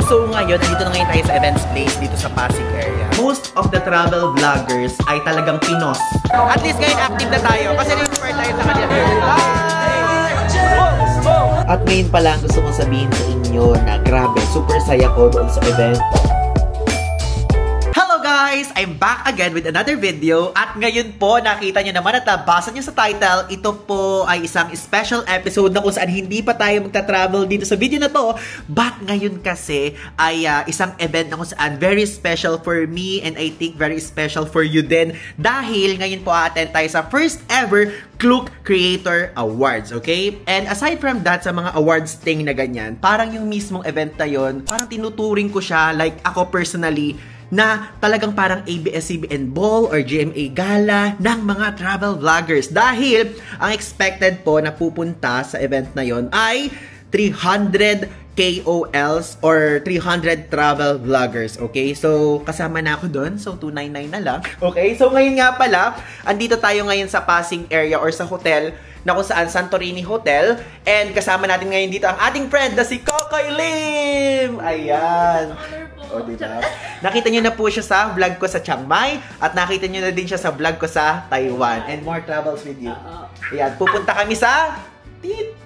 So ngayon, nandito na ngayon tayo sa events place dito sa Pasig area. Most of the travel vloggers ay talagang Pinos. At least ngayon active na tayo kasi refer tayo sa kanila. At ngayon pa lang gusto kong sabihin sa inyo na grabe, super saya ko doon sa event. Guys, I'm back again with another video at ngayon po nakita nyo naman at nabasa nyo sa title, ito po ay isang special episode na kung saan hindi pa tayo magta-travel dito sa video na to, but ngayon kasi ay isang event na kung saan very special for me and I think very special for you din dahil ngayon po attend tayo sa first ever Klook Creator Awards, okay? And aside from that, sa mga awards thing na ganyan, parang yung mismong event na yun, parang tinuturing ko siya, like ako personally, na talagang parang ABS-CBN Ball or GMA Gala ng mga travel vloggers. Dahil ang expected po na pupunta sa event na yon ay 300 KOLs or 300 travel vloggers. Okay? So, kasama na ako doon. So, 299 na lang. Okay? So, ngayon nga pala, andito tayo ngayon sa Pasig area or sa hotel na kung saan Santorini Hotel. And kasama natin ngayon dito ang ating friend na si Kokoy Lim! Ayan! O, diba? Nakita nyo na po siya sa vlog ko sa Chiang Mai at nakita nyo na din siya sa vlog ko sa Taiwan. And more travels with you. Ayan, pupunta kami sa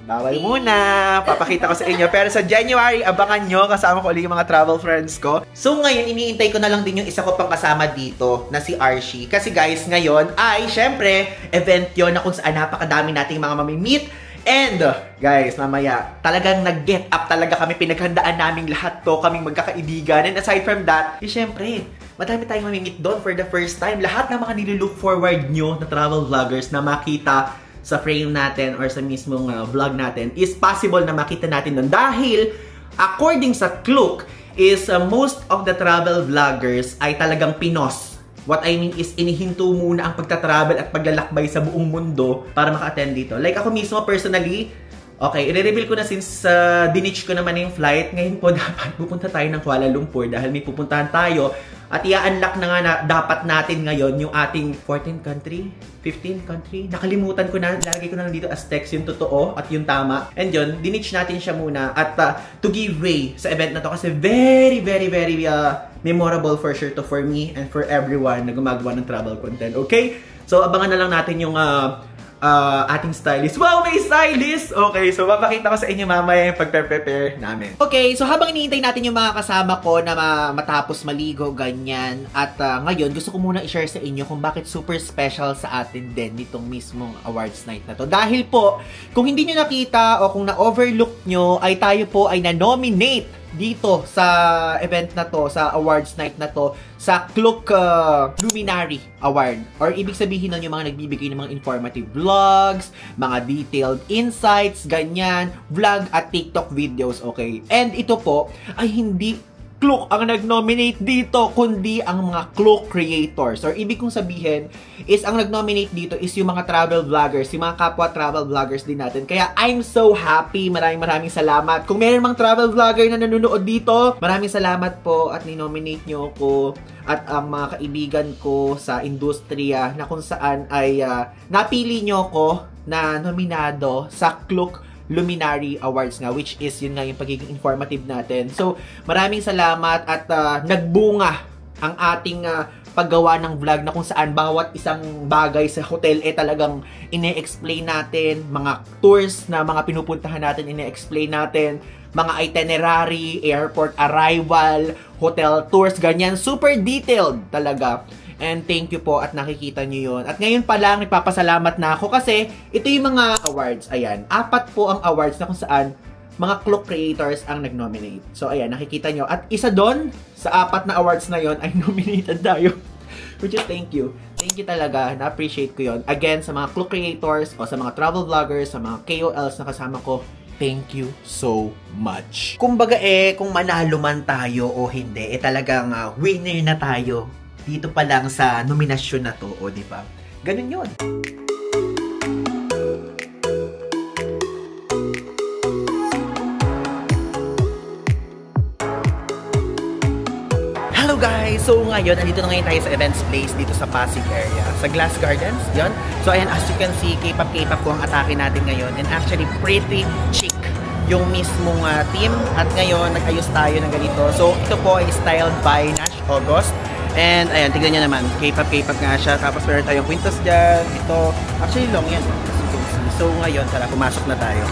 bawal muna. Papakita ko sa inyo. Pero sa January, abangan nyo. Kasama ko ulit yung mga travel friends ko. So ngayon, iniintay ko na lang din yung isa ko pang kasama dito na si Archie. Kasi guys, ngayon ay syempre, event yon na kung saan napakadami nating mga mamimit. And, guys, mamaya, talagang nag-get up talaga kami. Pinaghandaan namin lahat to, kaming magkakaibigan. And aside from that, syempre, madami tayong mamimit doon for the first time. Lahat ng mga nililook forward nyo na travel vloggers na makita sa frame natin or sa mismong vlog natin is possible na makita natin doon. Dahil, according sa Klook, is most of the travel vloggers ay talagang Pinos. What I mean is, inihinto muna ang pagta-travel at paglalakbay sa buong mundo para maka-attend dito. Like ako mismo, personally, okay, i-reveal ko na since dinitch ko naman yung flight. Ngayon po, dapat pupunta tayo ng Kuala Lumpur dahil may pupuntahan tayo. At i-unlock na nga na dapat natin ngayon yung ating 14th country, 15th country. Nakalimutan ko na, lalagay ko na lang dito as text yung totoo at yung tama. And yun, dinitch natin siya muna at to give way sa event na to kasi very memorable for sure to for me and for everyone na gumagawa ng travel content. Okay? So, abangan na lang natin yung ating stylist. Wow, may stylist! Okay, so papakita ko sa inyo mamaya yung pagpe-prepare namin. Okay, so habang iniintay natin yung mga kasama ko na matapos maligo, ganyan. At ngayon, gusto ko muna i-share sa inyo kung bakit super special sa atin din nitong mismong awards night na to. Dahil po, kung hindi nyo nakita o kung na-overlook nyo, ay tayo po ay na-nominate dito sa event na to, sa awards night na to, sa Klook Luminary Award. Or ibig sabihin nun yung mga nagbibigay ng mga informative vlogs, mga detailed insights, ganyan, vlog at TikTok videos, okay? And ito po ay hindi Klook ang nag-nominate dito, kundi ang mga Klook creators. Or ibig kong sabihin is ang nag-nominate dito is yung mga travel vloggers, yung mga kapwa travel vloggers din natin. Kaya I'm so happy. Maraming salamat. Kung meron mang travel vlogger na nanonood dito, maraming salamat po at ni-nominate nyo ko at ang mga kaibigan ko sa industriya na kung saan ay napili nyo ko na nominado sa Klook Luminary Awards nga, which is yun nga yung pagiging informative natin. So, maraming salamat at nagbunga ang ating paggawa ng vlog na kung saan bawat isang bagay sa hotel talagang ine-explain natin, mga tours na mga pinupuntahan natin, ine-explain natin, mga itinerary, airport arrival, hotel tours, ganyan. Super detailed talaga. And thank you po at nakikita nyo yun. At ngayon pa lang, nagpapasalamat na ako kasi ito yung mga awards. Ayan, 4 po ang awards na kung saan mga Klook creators ang nag-nominate. So ayan, nakikita nyo. At isa doon, sa 4 na awards na yon ay nominated tayo. Which is thank you. Thank you talaga. Na-appreciate ko yon. Again, sa mga Klook creators o sa mga travel vloggers, sa mga KOLs na kasama ko, thank you so much. Kumbaga kung manalo man tayo o hindi, talagang winner na tayo. Dito pa lang sa nominasyon na to, o di ba? Ganun yun. Hello guys! So ngayon, nandito na ngayon tayo sa events place dito sa Pasig area. Sa Glass Gardens, yon. So ayan, as you can see, K-pop po ang atake natin ngayon. And actually, pretty chic yung mismong team. At ngayon, nag-ayos tayo ng ganito. So, ito po ay styled by Nash August. And, ayan, tignan nyo naman. K-pop nga siya. Tapos meron tayong quintas dyan. Ito, actually long yan. So, ngayon, tara, pumasok na tayo.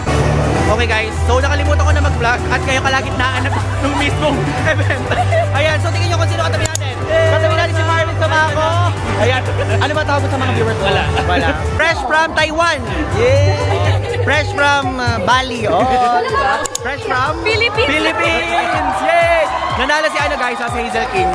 Okay guys, so nakalimutan ko na mag-vlog at kayo kalagitnaan ng mismong event. Ayan, so tingnan nyo kung sino katabi natin. Katabi natin si Marvin Tomaco. Ayan, ano ba tawag sa mga viewers? Wala. Fresh from Taiwan. Yeah. Fresh from Bali. Oh. Fresh from Philippines. Yay! Nanalo si ano guys, si Hazel King.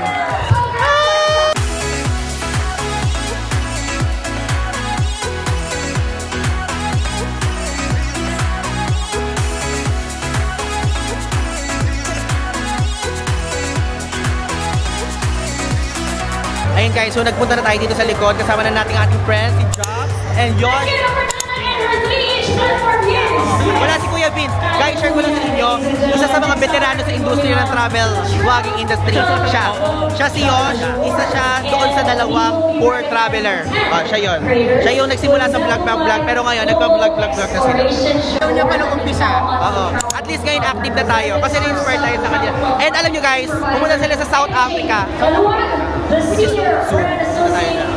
Ayun guys, so nagpunta na tayo dito sa likod. Kasama na natin ating friends, si Jobs and John. Wala si Kuya Vince. Guys, share ko lang sa inyo. Isa sa mga veterano sa industriya ng travel vlogging industry. Siya si Yosh. Isa siya doon sa dalawang poor traveler. Siya yun. Siya yung nagsimula sa vlog. Pero ngayon, nagpa-vlog na sila. Ayaw niya pa nung umpisa. At least ngayon active na tayo. Kasi na-inspire tayo sa kanila. And alam nyo guys, pumunta sila sa South Africa. Which is Zoom.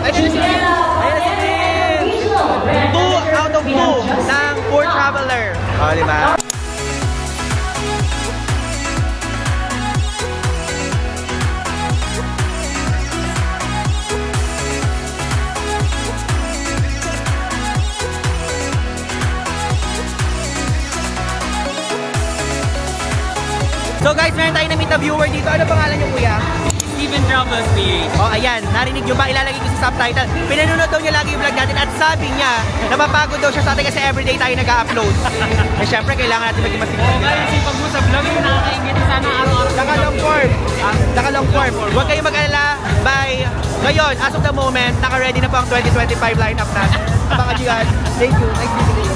Ayun si Vince. 2 out of 2 ng poor traveler. Diba? So guys, meron tayo na-meet na viewer dito. Ano pangalan niyo kuya? Steven Travels PH. Ayan, narinig nyo ba? Ilalagay ko sa subtitle. Pinanonood daw niya lagi yung vlog natin at sabi niya, napapagod daw siya sa atin kasi everyday tayo nag-upload. Eh syempre, kailangan natin maging masipag. Kaya sipag mo sa vlog, yung nakakaingit sana araw-araw. Naka-long form. Huwag kayong mag-alala. By ngayon, as of the moment, naka-ready na po ang 2025 lineup natin. Abangan nyo yan. Thank you. Nice meeting you.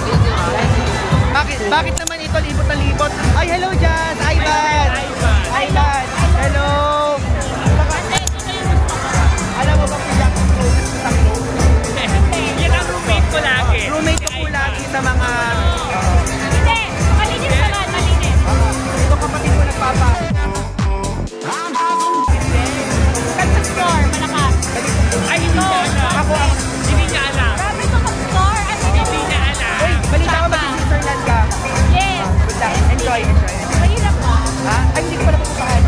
Bakit naman ito libot na libot? Ay, hello Jazz! Ivan! Hello! Alam mo bang Jack ang closest sa close? Yan ang roommate ko lagi. Roommate ko po lagi sa mga... Hindi! Malinis naman, malinis. Ito kapatid ko nagpapa. Kag-store, malakas. Ay, hindi niya alam. Ako ang... Hindi niya alam. Grabe ito kag-store. Ano yun? Hindi niya alam. Uy, balita ko mag-Switzerland ka. Yes. Good luck. Enjoy. Mahirap mo. Ha? Ay, hindi ko pala pupuntahan.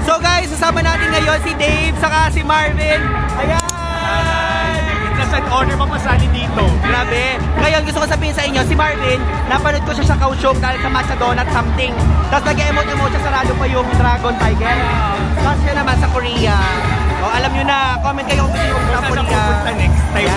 So guys, kasama natin ngayon si Dave saka si Marvin. Ayan! Nasa order pa pasali dito. Grabe. Ngayon gusto ko sabihin sa inyo, si Marvin, napanood ko siya sa Kaohsiung dahil sa Matcha Donut something. Tapos nag-emote-emote siya, sarado pa yung Dragon Tiger. Tapos siya naman sa Korea. Alam nyo na, comment kayo kung gusto nyo sa Korea. Next time.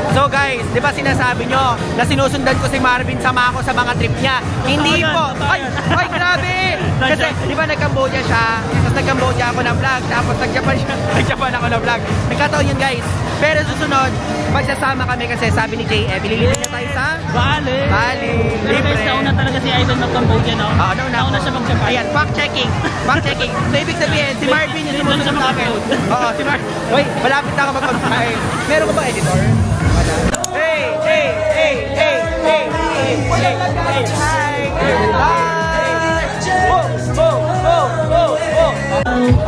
So guys, di ba sinasabi nyo na sinusundan ko si Marvin, sama ako sa mga trip niya? Hindi po! Ay, grabe! Kasi di ba nag-Cambodia siya, tapos nag-Cambodia ako ng vlog, tapos nag-Japan ako ng vlog. Nagkataon yun guys. Pero susunod, magsasama kami kasi sabi ni JF, ililipin niya tayo sa Bali. Libre. Guys, nauna talaga si Ivan mag-Cambodia, no? Nauna siya mag-Japan. Ayan, fact-checking. So ibig sabihin, si Marvin yung sumusunod sa akin. Oo, si Marvin. Uy, malapit na ako mag-comply. Meron ka ba editor? Hey!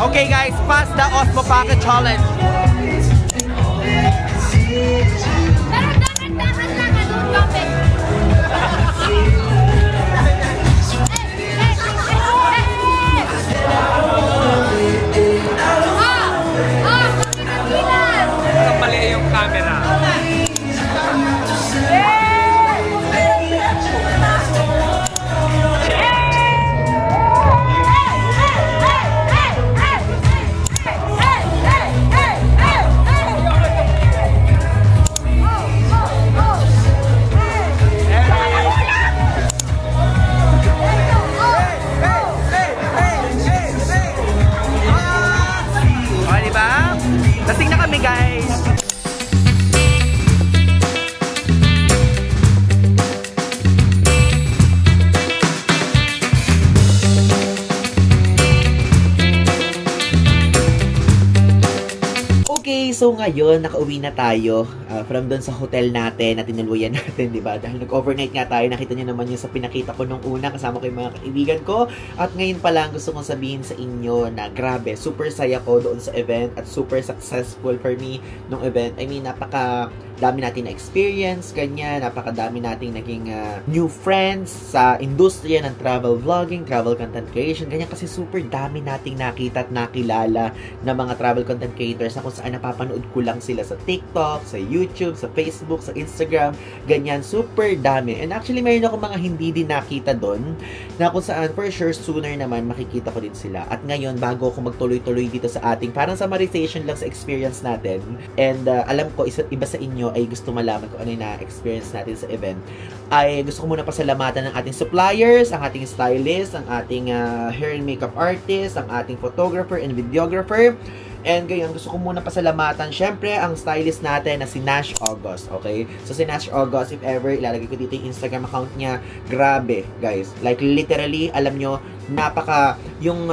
Okay guys, pass the Osmo Pocket Challenge. Pero dahan-dahan lang, anong topic? Mali yung camera. so ngayon, nakauwi na tayo from doon sa hotel natin na tinuluyan natin, di ba? Dahil nag-overnight nga tayo, nakita niyo naman yung sa pinakita ko nung una, kasama ko yung mga kaibigan ko. At ngayon pa lang, gusto kong sabihin sa inyo na grabe, super saya ko doon sa event at super successful for me nung event. I mean, napaka dami natin na experience, ganyan, napakadami nating naging new friends sa industriya ng travel vlogging, travel content creation, ganyan, kasi super dami nating nakita at nakilala na mga travel content creators na kung saan napapanood ko lang sila sa TikTok, sa YouTube, sa Facebook, sa Instagram, ganyan, super dami. And actually, mayroon ako mga hindi din nakita doon na kung saan for sure sooner naman makikita ko din sila. At ngayon, bago ako magtuloy-tuloy dito sa ating parang summarization lang sa experience natin, and alam ko iba sa inyo ay gusto malaman kung ano yung na-experience natin sa event, ay gusto ko muna pasalamatan ng ating suppliers, ang ating stylist, ang ating hair and makeup artist, ang ating photographer and videographer. And gayon, gusto ko muna pasalamatan syempre ang stylist natin na si Nash August, okay? So si Nash August, if ever, ilalagay ko dito yung Instagram account niya. Grabe, guys. Like literally, alam nyo, yung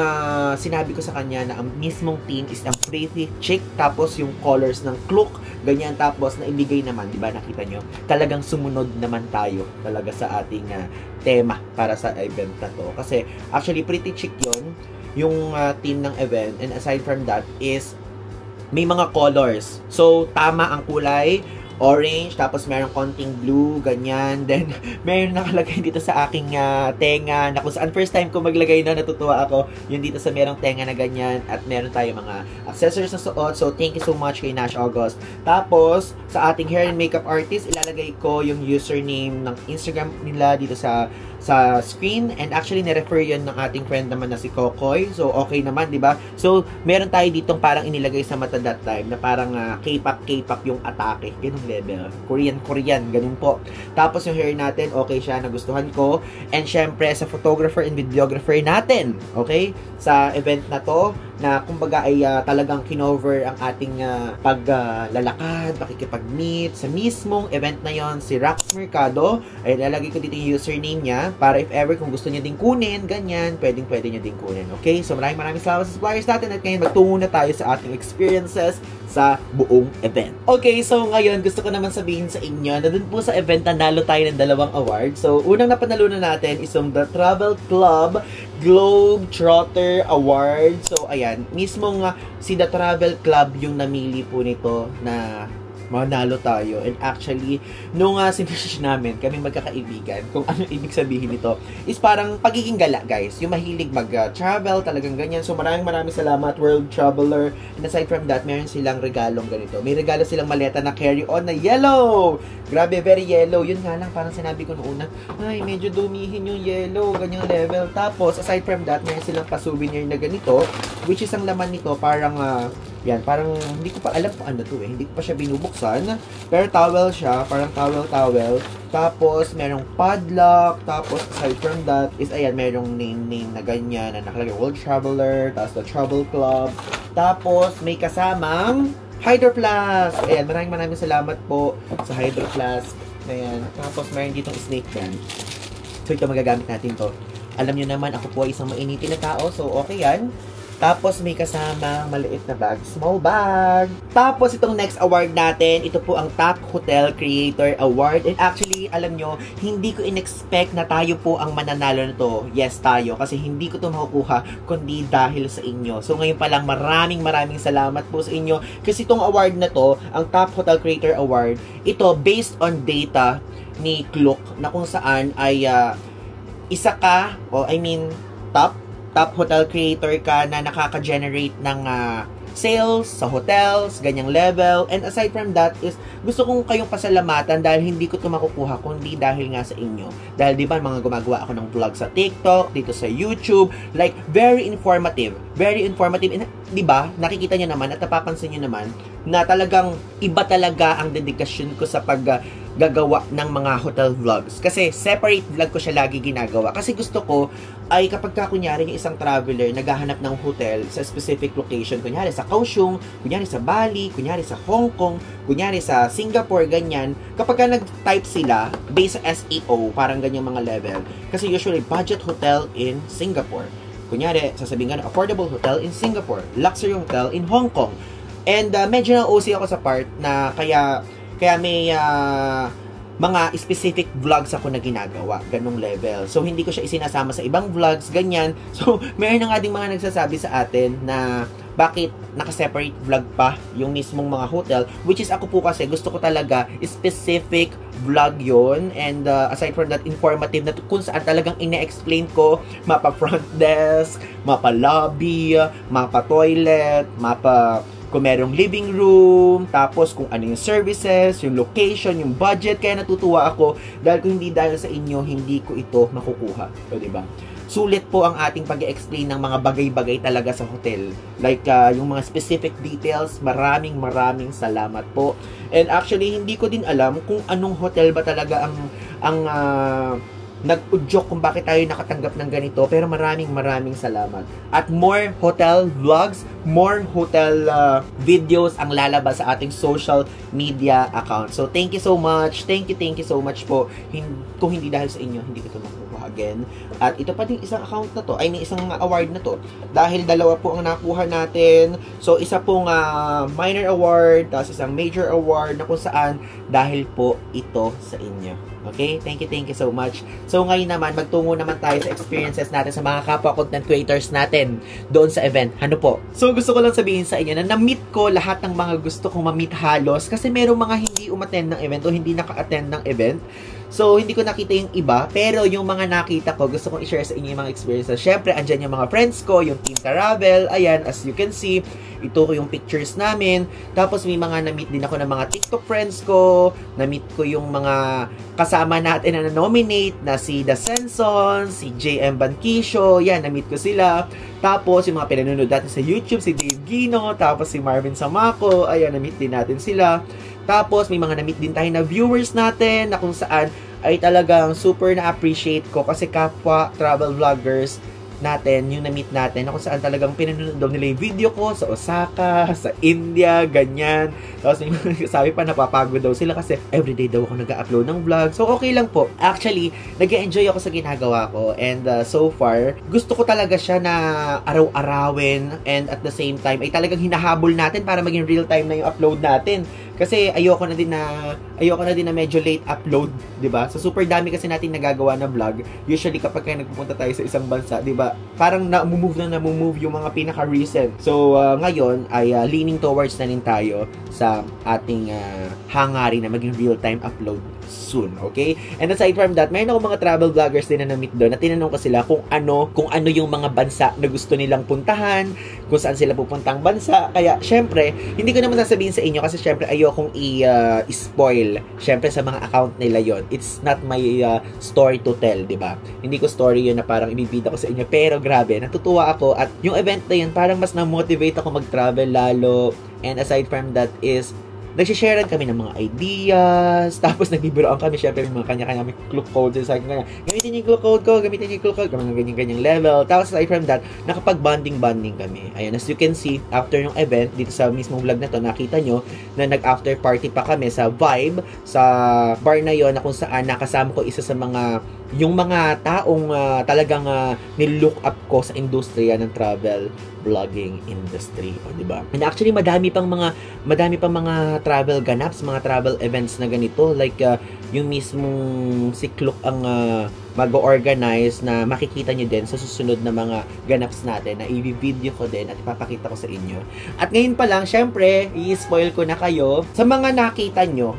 sinabi ko sa kanya na ang mismong team is ang pretty chick, tapos yung colors ng cloak, ganyan, tapos naibigay naman, di ba, nakita nyo? Talagang sumunod naman tayo talaga sa ating tema para sa event na to. Kasi actually, pretty chick yun, yung team ng event, and aside from that is may mga colors. So tama ang kulay, orange, tapos merong konting blue, ganyan. Then meron nakalagay dito sa aking tenga na kung saan first time ko maglagay na, natutuwa ako yung dito sa merong tenga na ganyan. At meron tayo mga accessories na suot. So thank you so much kay Nash August. Tapos sa ating hair and makeup artist, ilalagay ko yung username ng Instagram nila dito sa screen, and actually nirefer yun ng ating friend naman na si Kokoy. So okay naman, di ba? So meron tayo ditong parang inilagay sa mata that time na parang K-pop yung atake, ganung level, Korean, ganun po. Tapos yung hair natin, okay siya, nagustuhan ko. And syempre sa photographer and videographer natin, okay, sa event na to, na kumbaga ay talagang kinover ang ating paglalakad, pakikipag-meet sa mismong event na yon, si Rax Mercado. Ay lalagay ko dito yung username niya para if ever kung gusto niya din kunin, ganyan, pwede niya din kunin. Okay? So maraming salamat sa suppliers natin, at ngayon magtungo na tayo sa ating experiences sa buong event. Okay, so ngayon gusto ko naman sabihin sa inyo na dun po sa event nanalo tayo ng 2 awards. So unang napanalunan natin is yung The Travel Club Globetrotter Award. So ayan, mismong si The Travel Club yung namili po nito na manalo tayo. And actually, nung sinishare namin, kami magkakaibigan, kung ano ibig sabihin nito, is parang pagiging gala, guys. Yung mahilig mag-travel, talagang ganyan. So maraming salamat, World Traveler. And aside from that, meron silang regalong ganito. May regalo silang maleta na carry-on na yellow. Grabe, very yellow. Yun nga lang, parang sinabi ko noong una, ay, medyo dumihin yung yellow, ganyang level. Tapos, aside from that, meron silang pa-souvenir na ganito, which is ang laman nito, parang, yan, parang, hindi ko pa alam kung ano to eh. Hindi ko pa siya binubuksan. Pero towel siya, parang towel. Tapos, merong padlock. Tapos, aside from that, is, ayan, merong name na ganyan, na nakalagay World Traveler, tapos The Travel Club. Tapos, may kasamang Hydro Flask. Ayan, maraming salamat po sa Hydro Flask. Ayan. Tapos, meron ditong snake gun. So, ito magagamit natin to. Alam nyo naman, ako po ay isang mainitin na tao. So, okay yan. Tapos, may kasama maliit na bag. Small bag. Tapos, itong next award natin, ito po ang Top Hotel Creator Award. And actually, alam nyo, hindi ko in-expect na tayo po ang mananalo nito. Yes, tayo. Kasi hindi ko ito makukuha, kundi dahil sa inyo. So, ngayon pa lang, maraming salamat po sa inyo. Kasi itong award na to, ang Top Hotel Creator Award, ito based on data ni Klook, na kung saan ay isa ka, top hotel creator ka na nakaka-generate ng sales sa hotels, ganyang level. And aside from that is, gusto kong kayong pasalamatan dahil hindi ko ito makukuha kundi dahil nga sa inyo. Dahil di ba mga gumagawa ako ng vlog sa TikTok, dito sa YouTube, like very informative. And di ba, nakikita niyo naman at napapansin niyo naman na talagang iba talaga ang dedikasyon ko sa paggagawa ng mga hotel vlogs. Kasi separate vlog ko siya lagi ginagawa. Kasi gusto ko ay kapag kunyari yung isang traveler naghahanap ng hotel sa specific location, kunyari sa Kaohsiung, kunyari sa Bali, kunyari sa Hong Kong, kunyari sa Singapore, ganyan, kapag nag-type sila based sa SEO, parang ganyang mga level. Kasi usually budget hotel in Singapore. Kunyari, sasabihin nga, affordable hotel in Singapore, luxury hotel in Hong Kong. And medyo na-OC ako sa part na kaya may mga specific vlogs ako na ginagawa, ganong level. So, hindi ko siya isinasama sa ibang vlogs, ganyan. So, meron na nga ding mga nagsasabi sa atin na bakit naka-separate vlog pa yung mismong mga hotel, which is ako po kasi gusto ko talaga specific vlog yon. And aside from that, informative na kung saan talagang ine-explain ko mapa front desk, mapa lobby, mapa toilet, mapa kung merong living room, tapos kung ano yung services, yung location, yung budget. Kaya natutuwa ako dahil kung hindi dahil sa inyo, hindi ko ito makukuha. O, diba? Sulit po ang ating pag-explain ng mga bagay-bagay talaga sa hotel. Like, yung mga specific details, maraming salamat po. And actually, hindi ko din alam kung anong hotel ba talaga ang nag-udyok kung bakit tayo nakatanggap ng ganito, pero maraming salamat. At more hotel vlogs, more hotel videos ang lalabas sa ating social media account. So thank you so much. Thank you so much po. Kung hindi dahil sa inyo, hindi ko ito makukuha again. At ito pa din isang account na to, ay may isang award na to. Dahil dalawa po ang nakuha natin. So isa pong minor award, tapos isang major award na kung saan dahil po ito sa inyo. Okay? Thank you so much. So ngayon naman, magtungo naman tayo sa experiences natin sa mga kapwa content creators natin doon sa event. Ano po? So gusto ko lang sabihin sa inyo na na-meet ko lahat ng mga gusto kong ma-meet halos kasi merong mga hindi umattend ng event o hindi naka-attend ng event. So, hindi ko nakita yung iba, pero yung mga nakita ko, gusto kong i-share sa inyo yung mga experiences. Syempre, andyan yung mga friends ko, yung Team Caravel, ayan, as you can see, ito ko yung pictures namin. Tapos, may mga na-meet din ako ng mga TikTok friends ko, na-meet ko yung mga kasama natin na nominate na si The Senson, si JM Banquisio, yan, na-meet ko sila. Tapos, yung mga pinanonood natin sa YouTube, si Dave Gino, tapos si Marvin Samaco, ayan, na-meet din natin sila. Tapos, may mga na-meet din tayo na viewers natin na kung saan ay talagang super na-appreciate ko kasi kapwa travel vloggers natin, yung na-meet natin, na kung saan talagang pinanonood nila yung video ko sa Osaka, sa India, ganyan. Tapos may sabi pa, napapagod daw sila kasi everyday daw ako nag-upload ng vlog. So, okay lang po. Actually, nag-enjoy ako sa ginagawa ko. And so far, gusto ko talaga siya na araw-arawin and at the same time, ay talagang hinahabol natin para maging real-time na yung upload natin. Kasi ayoko na din na medyo late upload, 'di ba? So super dami kasi nating nagagawa na vlog. Usually kapag nagpupunta tayo sa isang bansa, 'di ba? Parang na-move yung mga pinaka-recent. So ngayon ay leaning towards na rin tayo sa ating hangarin na maging real-time upload soon, okay? And aside from that, mayroon ako mga travel vloggers din na na-meet doon. At tinanong ko sila kung ano yung mga bansa na gusto nilang puntahan, kung saan sila pupuntang bansa. Kaya, syempre, hindi ko naman sasabihin sa inyo kasi syempre ayokong i-spoil. Syempre sa mga account nila yon. It's not my story to tell, di ba? Hindi ko story yun na parang ibibida ko sa inyo. Pero grabe, natutuwa ako at yung event na yun, parang mas na-motivate ako mag-travel lalo. And aside from that is, nagsisharean kami ng mga ideas, tapos nagbibiroan kami, syempre may mga kanya-kanya may clue code, sa akin, gamitin yung clue code ko, gamitin yung clue code, mga ganyan-ganyang level. Tapos aside from that, nakapag-bonding kami. Ayan, as you can see, after yung event, dito sa mismong vlog na to, nakita nyo na nag-after party pa kami sa Vibe, sa bar na yon na kung saan nakasama ko isa sa yung mga taong talagang nilook up ko sa industriya ng travel vlogging industry, o diba? And actually madami pang mga travel ganaps, mga travel events na ganito, like yung mismong si Klook ang mag-organize na makikita nyo din sa susunod na mga ganaps natin na i-video ko din at ipapakita ko sa inyo. At ngayon pa lang, syempre, i-spoil ko na kayo sa mga nakita nyo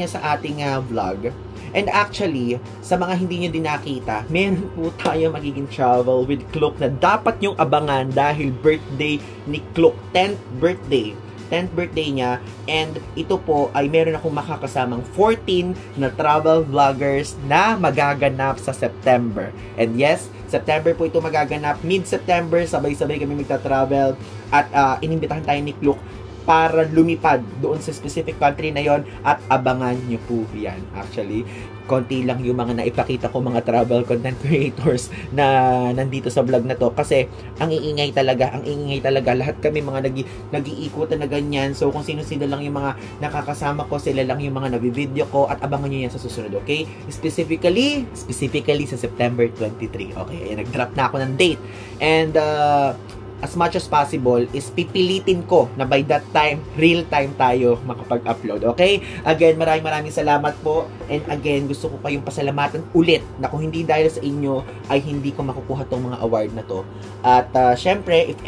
sa ating vlog. And actually, sa mga hindi nyo din nakita, meron po tayo magiging travel with Klook na dapat nyong abangan dahil birthday ni Klook, 10th birthday niya, and ito po ay meron akong makakasamang 14 na travel vloggers na magaganap sa September. And yes, September po ito magaganap, mid-September, sabay-sabay kami magta-travel at inimbitahan tayo ni Klook para lumipad doon sa specific country na yon at abangan nyo po yan. Actually, konti lang yung mga naipakita ko mga travel content creators na nandito sa vlog na to kasi ang iingay talaga, lahat kami mga nag-iikutan na ganyan. So kung sino-sino lang yung mga nakakasama ko, sila lang yung mga nabivideo ko at abangan nyo yan sa susunod, okay? Specifically sa September 23. Okay, ayan, nag-drop na ako ng date. And as much as possible is pipilitin ko na by that time, real time tayo makapag-upload. Okay? Again, maraming salamat po. And again, gusto ko kayong pasalamatan ulit na kung hindi dahil sa inyo ay hindi ko makukuha tong mga award na to. At syempre, if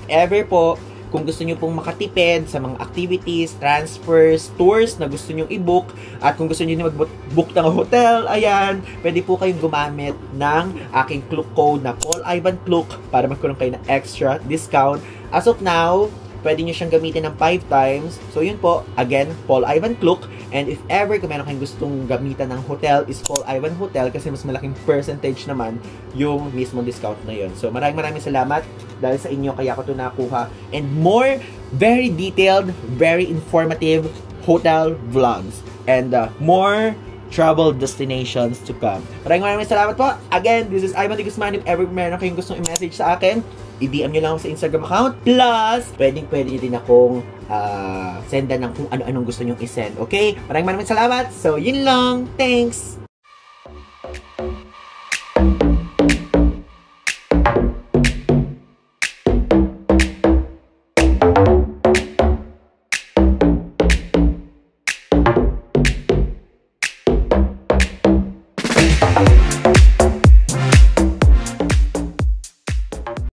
ever po, kung gusto nyo pong makatipid sa mga activities, transfers, tours na gusto nyo i-book, at kung gusto nyo mag-book ng hotel, ayan, pwede po kayong gumamit ng aking Klook code na Paul Ivan Klook para magkaroon kayo ng extra discount. As of now, pwede nyo siyang gamitin ng 5 times. So yun po, again, Paul Ivan Klook. And if ever kung meron kayong gustong gamitan ng hotel, is Paul Ivan Hotel kasi mas malaking percentage naman yung mismo discount na yun. So maraming salamat dahil sa inyo kaya ko ito nakuha. And more very detailed, very informative hotel vlogs. And more travel destinations to come. Maraming salamat po. Again, this is Ivan de Guzman. If ever meron kayong gustong i-message sa akin, i-DM nyo lang ako sa Instagram account. Plus, pwede nyo din akong sendan ng kung ano-anong gusto nyong i-send. Okay? Maraming salamat. So, yun lang. Thanks!